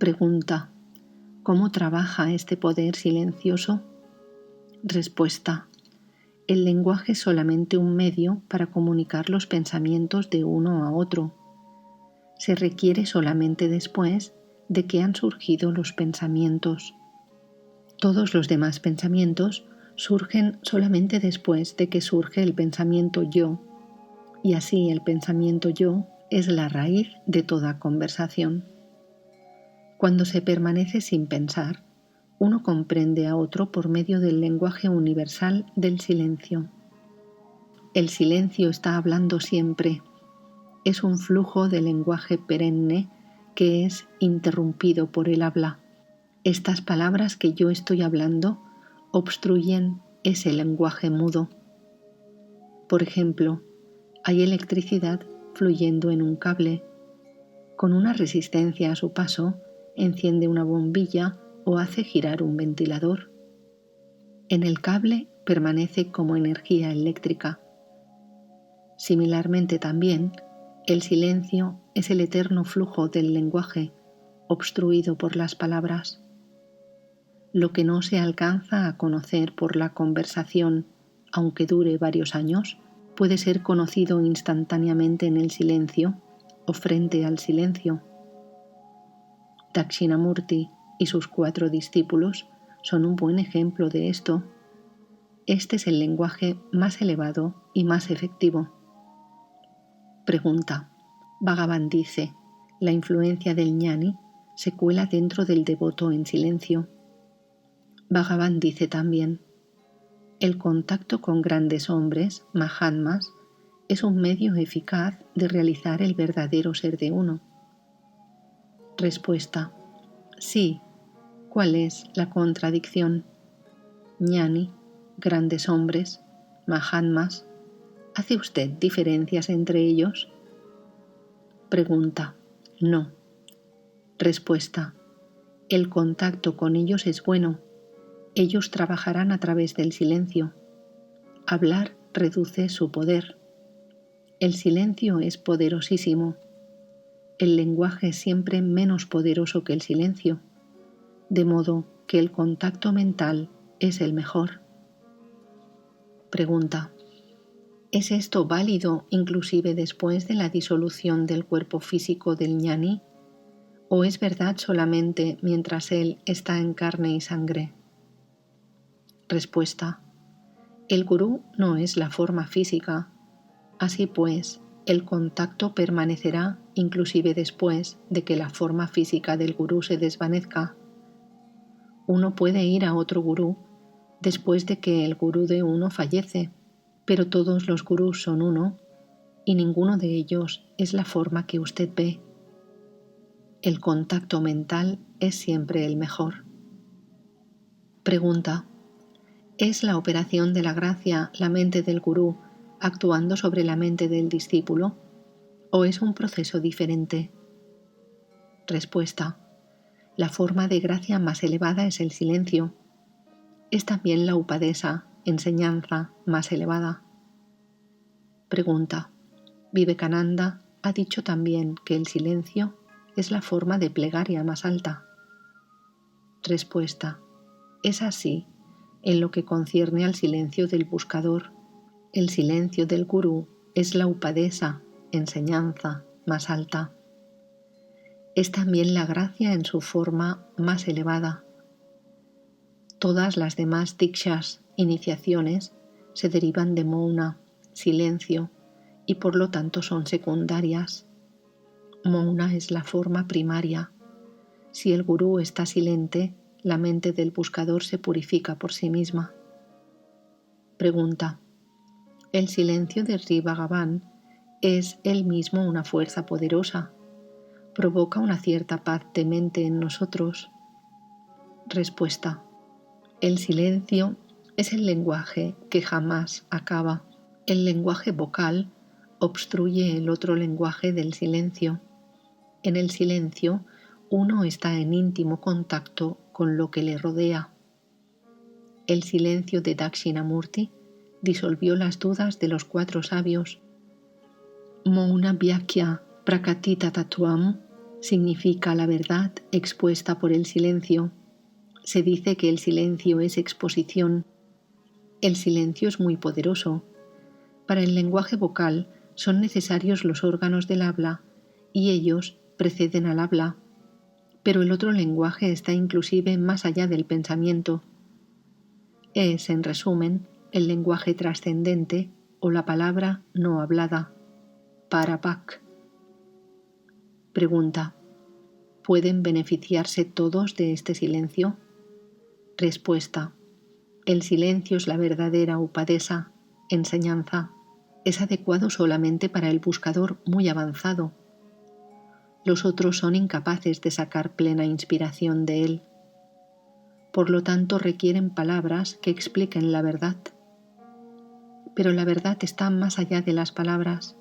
Pregunta: ¿cómo trabaja este poder silencioso? Respuesta: el lenguaje es solamente un medio para comunicar los pensamientos de uno a otro. Se requiere solamente después de que han surgido los pensamientos. Todos los demás pensamientos surgen solamente después de que surge el pensamiento yo, y así el pensamiento yo es la raíz de toda conversación. Cuando se permanece sin pensar, uno comprende a otro por medio del lenguaje universal del silencio. El silencio está hablando siempre. Es un flujo de lenguaje perenne que es interrumpido por el habla. Estas palabras que yo estoy hablando obstruyen ese lenguaje mudo. Por ejemplo, hay electricidad fluyendo en un cable. Con una resistencia a su paso, enciende una bombilla o hace girar un ventilador. En el cable permanece como energía eléctrica. Similarmente también, el silencio es el eterno flujo del lenguaje, obstruido por las palabras. Lo que no se alcanza a conocer por la conversación, aunque dure varios años, puede ser conocido instantáneamente en el silencio o frente al silencio. Dakshinamurti y sus 4 discípulos son un buen ejemplo de esto. Este es el lenguaje más elevado y más efectivo. Pregunta: Bhagavan dice, la influencia del ñani se cuela dentro del devoto en silencio. Bhagavan dice también, el contacto con grandes hombres, mahatmas, es un medio eficaz de realizar el verdadero ser de uno. Respuesta: sí. ¿Cuál es la contradicción? Ñani, grandes hombres, mahatmas, ¿hace usted diferencias entre ellos? Pregunta: no. Respuesta: el contacto con ellos es bueno. Ellos trabajarán a través del silencio. Hablar reduce su poder. El silencio es poderosísimo. El lenguaje es siempre menos poderoso que el silencio, de modo que el contacto mental es el mejor. Pregunta: ¿es esto válido inclusive después de la disolución del cuerpo físico del ñani? ¿O es verdad solamente mientras él está en carne y sangre? Respuesta: el gurú no es la forma física. Así pues, el contacto permanecerá inclusive después de que la forma física del gurú se desvanezca. Uno puede ir a otro gurú después de que el gurú de uno fallece, pero todos los gurús son uno y ninguno de ellos es la forma que usted ve. El contacto mental es siempre el mejor. Pregunta: ¿es la operación de la gracia la mente del gurú actuando sobre la mente del discípulo o es un proceso diferente? Respuesta: la forma de gracia más elevada es el silencio. Es también la upadesa, enseñanza más elevada. Pregunta: Vivekananda ha dicho también que el silencio es la forma de plegaria más alta. Respuesta: es así en lo que concierne al silencio del buscador. El silencio del gurú es la upadesa, enseñanza más alta. Es también la gracia en su forma más elevada. Todas las demás dikshas, iniciaciones, se derivan de mouna, silencio, y por lo tanto son secundarias. Mouna es la forma primaria. Si el gurú está silente, la mente del buscador se purifica por sí misma. Pregunta: ¿el silencio de Sri Bhagavan es él mismo una fuerza poderosa? ¿Provoca una cierta paz de mente en nosotros? Respuesta: el silencio es el lenguaje que jamás acaba. El lenguaje vocal obstruye el otro lenguaje del silencio. En el silencio, uno está en íntimo contacto con lo que le rodea. El silencio de Dakshinamurti disolvió las dudas de los 4 sabios. Mouna Vyakya Prakatita Tattvam significa la verdad expuesta por el silencio. Se dice que el silencio es exposición. El silencio es muy poderoso. Para el lenguaje vocal son necesarios los órganos del habla y ellos preceden al habla. Pero el otro lenguaje está inclusive más allá del pensamiento. Es, en resumen, el lenguaje trascendente o la palabra no hablada, Parapak. Pregunta: ¿pueden beneficiarse todos de este silencio? Respuesta: el silencio es la verdadera upadesa, enseñanza. Es adecuado solamente para el buscador muy avanzado. Los otros son incapaces de sacar plena inspiración de él. Por lo tanto, requieren palabras que expliquen la verdad. Pero la verdad está más allá de las palabras.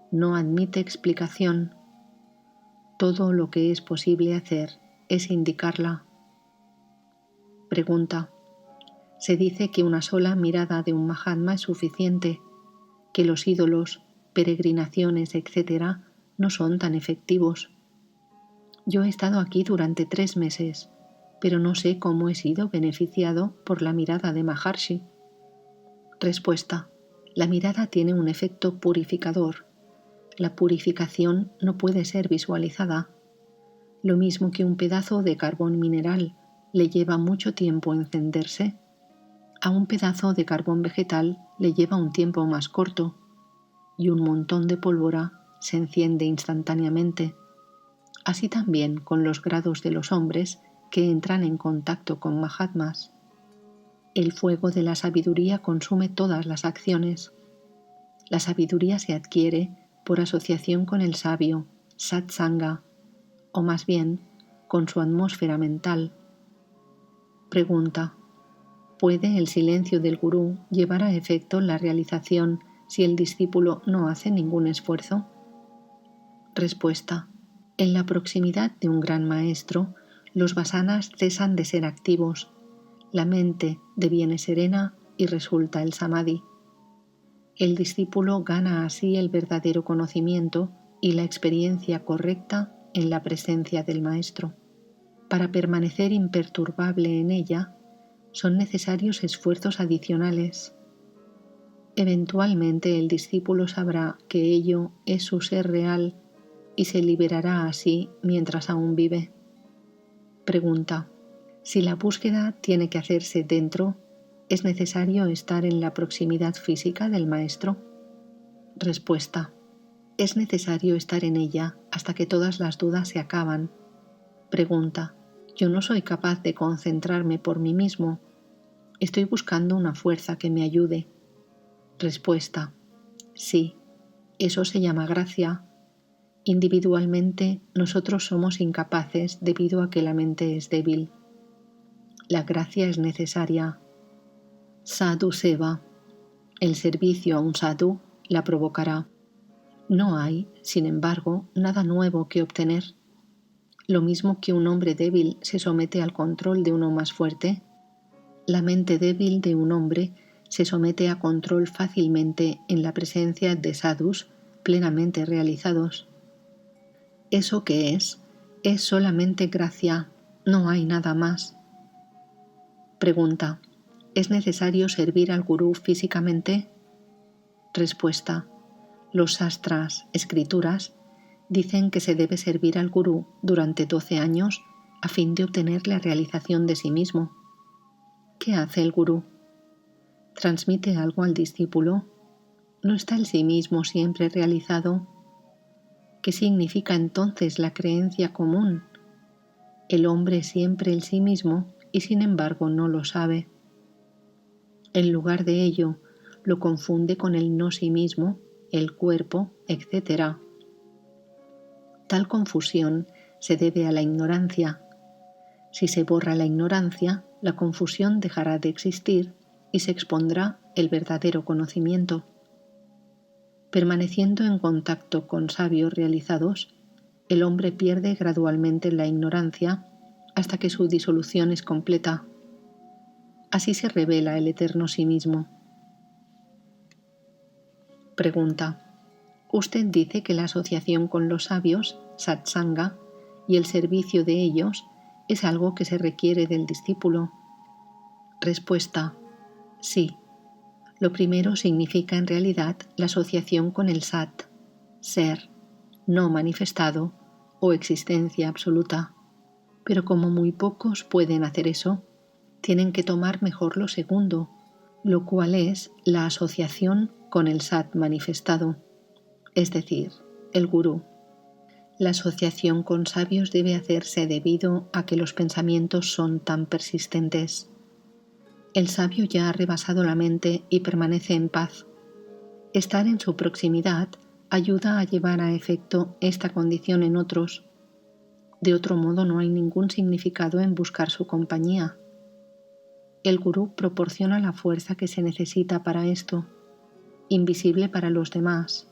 No admite explicación. Todo lo que es posible hacer es indicarla. Pregunta: se dice que una sola mirada de un Mahatma es suficiente, que los ídolos, peregrinaciones, etc., no son tan efectivos. Yo he estado aquí durante 3 meses, pero no sé cómo he sido beneficiado por la mirada de Maharshi. Respuesta: la mirada tiene un efecto purificador. La purificación no puede ser visualizada. Lo mismo que un pedazo de carbón mineral le lleva mucho tiempo encenderse, a un pedazo de carbón vegetal le lleva un tiempo más corto, y un montón de pólvora se enciende instantáneamente. Así también con los grados de los hombres que entran en contacto con Mahatmas. El fuego de la sabiduría consume todas las acciones. La sabiduría se adquiere por asociación con el sabio, satsanga, o más bien con su atmósfera mental. Pregunta: ¿puede el silencio del gurú llevar a efecto la realización si el discípulo no hace ningún esfuerzo? Respuesta: en la proximidad de un gran maestro, los vasanas cesan de ser activos, la mente deviene serena y resulta el samadhi. El discípulo gana así el verdadero conocimiento y la experiencia correcta en la presencia del maestro. Para permanecer imperturbable en ella, son necesarios esfuerzos adicionales. Eventualmente el discípulo sabrá que ello es su ser real y se liberará así mientras aún vive. Pregunta: si la búsqueda tiene que hacerse dentro, ¿es necesario estar en la proximidad física del maestro? Respuesta: es necesario estar en ella hasta que todas las dudas se acaban. Pregunta: yo no soy capaz de concentrarme por mí mismo. Estoy buscando una fuerza que me ayude. Respuesta: sí, eso se llama gracia. Individualmente nosotros somos incapaces debido a que la mente es débil. La gracia es necesaria. Sadhu Seva. El servicio a un sadhu la provocará. No hay, sin embargo, nada nuevo que obtener. Lo mismo que un hombre débil se somete al control de uno más fuerte, la mente débil de un hombre se somete a control fácilmente en la presencia de sadhus plenamente realizados. ¿Eso qué es? Es solamente gracia, no hay nada más. Pregunta: ¿es necesario servir al gurú físicamente? Respuesta: los sastras, escrituras, dicen que se debe servir al gurú durante 12 años a fin de obtener la realización de sí mismo. ¿Qué hace el gurú? ¿Transmite algo al discípulo? ¿No está el sí mismo siempre realizado? ¿Qué significa entonces la creencia común? El hombre es siempre el sí mismo y sin embargo no lo sabe. En lugar de ello, lo confunde con el no sí mismo, el cuerpo, etc. Tal confusión se debe a la ignorancia. Si se borra la ignorancia, la confusión dejará de existir y se expondrá el verdadero conocimiento. Permaneciendo en contacto con sabios realizados, el hombre pierde gradualmente la ignorancia hasta que su disolución es completa. Así se revela el eterno sí mismo. Pregunta: Usted dice que la asociación con los sabios, satsanga, y el servicio de ellos es algo que se requiere del discípulo. Respuesta: sí. Lo primero significa en realidad la asociación con el sat, ser, no manifestado o existencia absoluta. Pero como muy pocos pueden hacer eso, tienen que tomar mejor lo segundo, lo cual es la asociación con el sat manifestado, es decir, el gurú. La asociación con sabios debe hacerse debido a que los pensamientos son tan persistentes. El sabio ya ha rebasado la mente y permanece en paz. Estar en su proximidad ayuda a llevar a efecto esta condición en otros. De otro modo no hay ningún significado en buscar su compañía. El gurú proporciona la fuerza que se necesita para esto, invisible para los demás.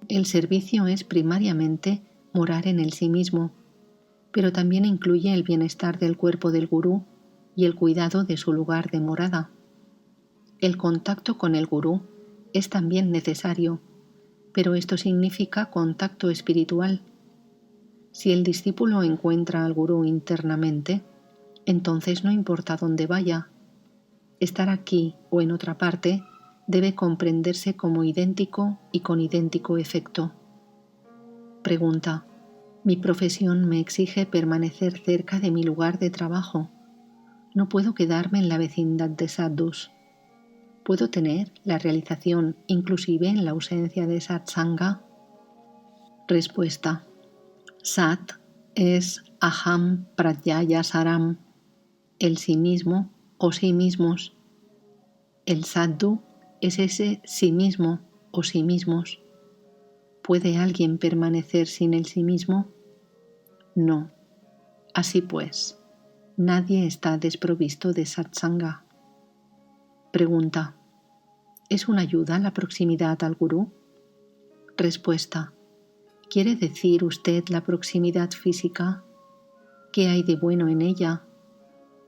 El servicio es primariamente morar en el sí mismo, pero también incluye el bienestar del cuerpo del gurú y el cuidado de su lugar de morada. El contacto con el gurú es también necesario, pero esto significa contacto espiritual. Si el discípulo encuentra al gurú internamente, entonces no importa dónde vaya. Estar aquí o en otra parte debe comprenderse como idéntico y con idéntico efecto. Pregunta: mi profesión me exige permanecer cerca de mi lugar de trabajo. No puedo quedarme en la vecindad de sadhus. ¿Puedo tener la realización inclusive en la ausencia de satsanga? Respuesta: Sat es aham pratyaya saram, el sí mismo o sí mismos. El sadhu es ese sí mismo o sí mismos. ¿Puede alguien permanecer sin el sí mismo? No. Así pues, nadie está desprovisto de satsanga. Pregunta: ¿es una ayuda la proximidad al gurú? Respuesta: ¿quiere decir usted la proximidad física? ¿Qué hay de bueno en ella?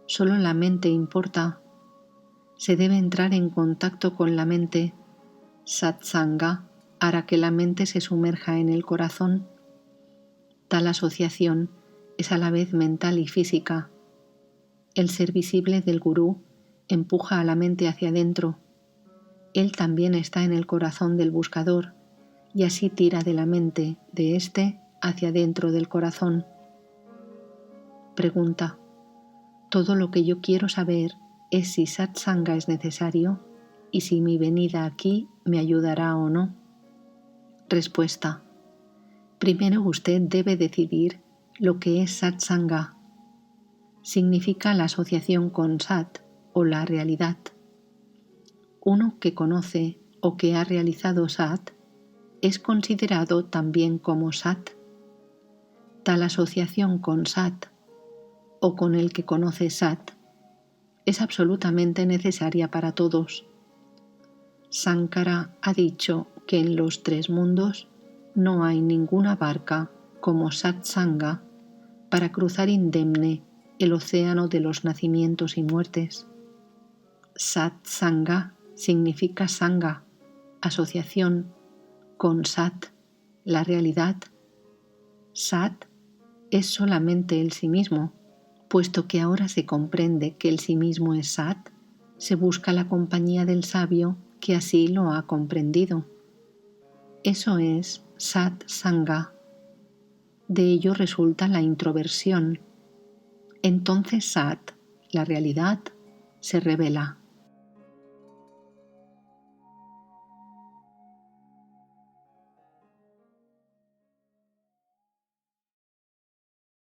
Solo la mente importa. Se debe entrar en contacto con la mente. Satsanga hará que la mente se sumerja en el corazón. Tal asociación es a la vez mental y física. El ser visible del gurú empuja a la mente hacia adentro. Él también está en el corazón del buscador y así tira de la mente de éste hacia dentro del corazón. Pregunta: todo lo que yo quiero saber es si satsanga es necesario y si mi venida aquí me ayudará o no. Respuesta: primero usted debe decidir lo que es satsanga. Significa la asociación con sat o la realidad. Uno que conoce o que ha realizado sat es considerado también como sat. Tal asociación con sat o con el que conoce sat es absolutamente necesaria para todos. Sankara ha dicho que en los tres mundos no hay ninguna barca como satsanga para cruzar indemne el océano de los nacimientos y muertes. Satsanga significa sangha, asociación, con sat, la realidad. Sat es solamente el sí mismo. Puesto que ahora se comprende que el sí mismo es sat, se busca la compañía del sabio que así lo ha comprendido. Eso es sat sangha. De ello resulta la introversión. Entonces sat, la realidad, se revela.